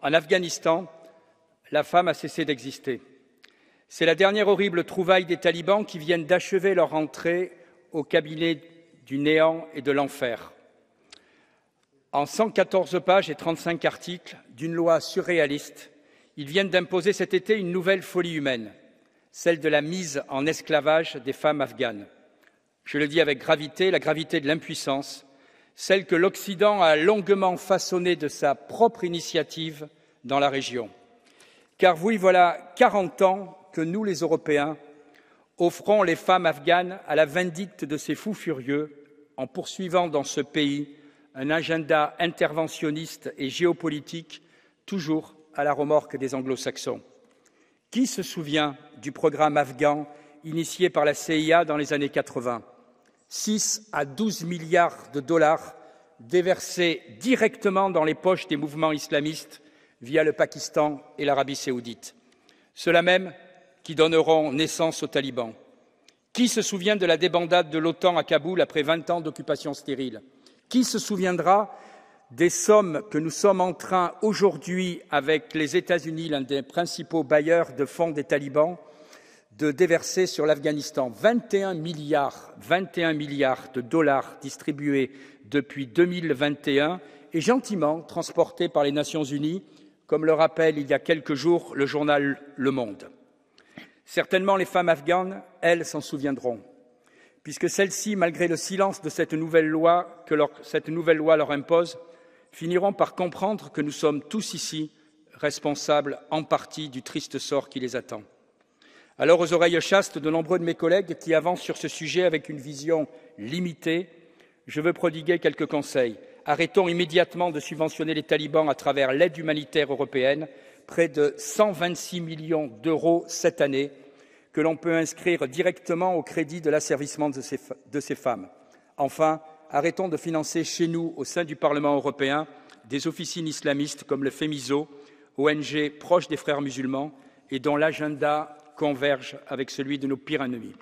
En Afghanistan, la femme a cessé d'exister. C'est la dernière horrible trouvaille des talibans qui viennent d'achever leur entrée au cabinet du néant et de l'enfer. En 114 pages et 35 articles d'une loi surréaliste, ils viennent d'imposer cet été une nouvelle folie humaine, celle de la mise en esclavage des femmes afghanes. Je le dis avec gravité, la gravité de l'impuissance, celle que l'Occident a longuement façonnée de sa propre initiative dans la région. Car oui, voilà 40 ans que nous, les Européens, offrons les femmes afghanes à la vindicte de ces fous furieux en poursuivant dans ce pays un agenda interventionniste et géopolitique toujours à la remorque des anglo-saxons. Qui se souvient du programme afghan initié par la CIA dans les années 80 ? 6 à 12 milliards de dollars déversés directement dans les poches des mouvements islamistes via le Pakistan et l'Arabie saoudite. Ceux-là même qui donneront naissance aux talibans. Qui se souvient de la débandade de l'OTAN à Kaboul après 20 ans d'occupation stérile ? Qui se souviendra des sommes que nous sommes en train aujourd'hui, avec les États-Unis, l'un des principaux bailleurs de fonds des talibans, de déverser sur l'Afghanistan 21 milliards de dollars distribués depuis 2021 et gentiment transportés par les Nations Unies, comme le rappelle il y a quelques jours le journal Le Monde. Certainement les femmes afghanes, elles, s'en souviendront, puisque celles-ci, malgré le silence de cette nouvelle loi cette nouvelle loi leur impose, finiront par comprendre que nous sommes tous ici responsables en partie du triste sort qui les attend. Alors, aux oreilles chastes de nombreux de mes collègues qui avancent sur ce sujet avec une vision limitée, je veux prodiguer quelques conseils. Arrêtons immédiatement de subventionner les talibans à travers l'aide humanitaire européenne, près de 126 millions d'euros cette année, que l'on peut inscrire directement au crédit de l'asservissement de ces femmes. Enfin, arrêtons de financer chez nous, au sein du Parlement européen, des officines islamistes comme le FEMISO, ONG proche des frères musulmans et dont l'agenda converge avec celui de nos pires ennemis.